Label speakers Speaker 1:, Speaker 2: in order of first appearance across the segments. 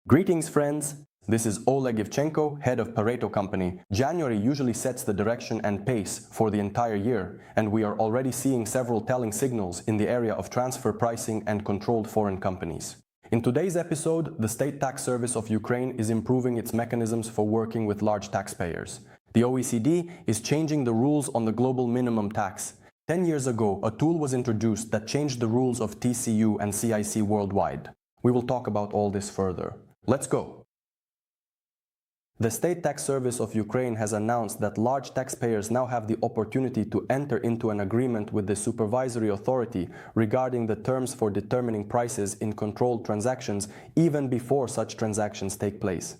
Speaker 1: Greetings friends, this is Oleh Ivchenko, head of Pareto Company. January usually sets the direction and pace for the entire year, and we are already seeing several telling signals in the area of transfer pricing and controlled foreign companies. In today's episode, the State Tax Service of Ukraine is improving its mechanisms for working with large taxpayers. The OECD is changing the rules on the global minimum tax. 10 years ago, a tool was introduced that changed the rules of TCU and CIC worldwide. We will talk about all this further. Let's go! The State Tax Service of Ukraine has announced that large taxpayers now have the opportunity to enter into an agreement with the supervisory authority regarding the terms for determining prices in controlled transactions even before such transactions take place.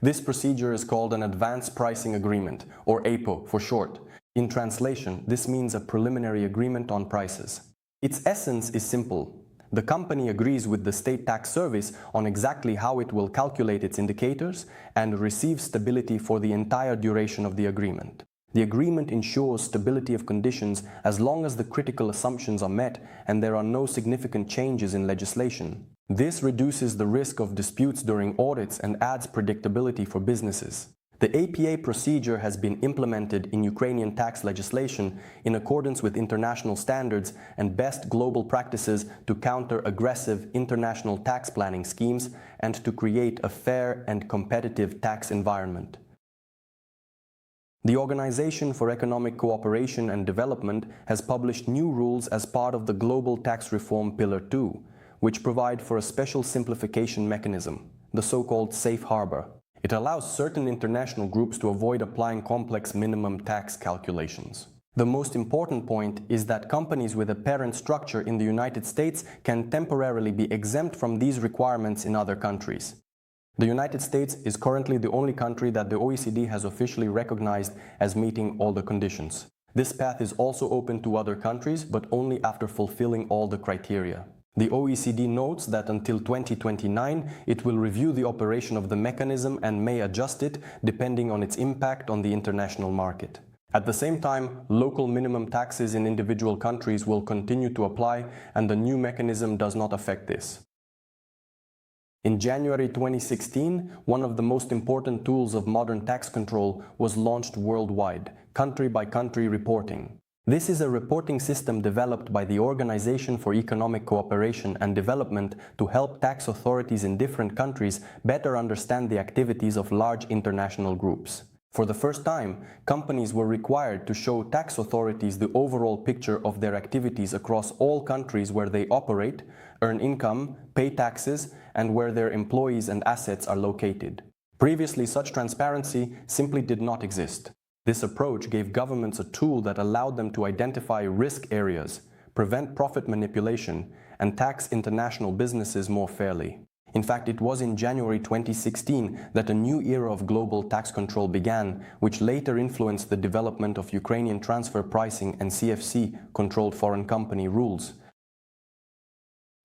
Speaker 1: This procedure is called an Advanced Pricing Agreement, or APO for short. In translation, this means a preliminary agreement on prices. Its essence is simple. The company agrees with the State Tax Service on exactly how it will calculate its indicators and receives stability for the entire duration of the agreement. The agreement ensures stability of conditions as long as the critical assumptions are met and there are no significant changes in legislation. This reduces the risk of disputes during audits and adds predictability for businesses. The APA procedure has been implemented in Ukrainian tax legislation in accordance with international standards and best global practices to counter aggressive international tax planning schemes and to create a fair and competitive tax environment. The Organization for Economic Cooperation and Development has published new rules as part of the Global Tax Reform Pillar 2, which provide for a special simplification mechanism, the so-called safe harbor. It allows certain international groups to avoid applying complex minimum tax calculations. The most important point is that companies with a parent structure in the United States can temporarily be exempt from these requirements in other countries. The United States is currently the only country that the OECD has officially recognized as meeting all the conditions. This path is also open to other countries, but only after fulfilling all the criteria. The OECD notes that until 2029, it will review the operation of the mechanism and may adjust it depending on its impact on the international market. At the same time, local minimum taxes in individual countries will continue to apply, and the new mechanism does not affect this. In January 2016, one of the most important tools of modern tax control was launched worldwide, country-by-country reporting. This is a reporting system developed by the Organization for Economic Cooperation and Development to help tax authorities in different countries better understand the activities of large international groups. For the first time, companies were required to show tax authorities the overall picture of their activities across all countries where they operate, earn income, pay taxes, and where their employees and assets are located. Previously, such transparency simply did not exist. This approach gave governments a tool that allowed them to identify risk areas, prevent profit manipulation, and tax international businesses more fairly. In fact, it was in January 2016 that a new era of global tax control began, which later influenced the development of Ukrainian transfer pricing and CFC, controlled foreign company rules.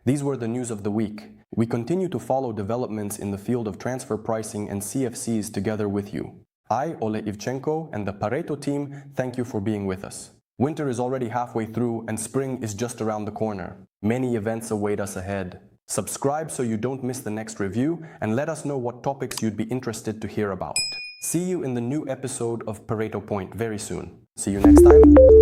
Speaker 1: These were the news of the week. We continue to follow developments in the field of transfer pricing and CFCs together with you. I, Oleh Ivchenko, and the Pareto team thank you for being with us. Winter is already halfway through and spring is just around the corner. Many events await us ahead. Subscribe so you don't miss the next review and let us know what topics you'd be interested to hear about. See you in the new episode of Pareto Point very soon. See you next time.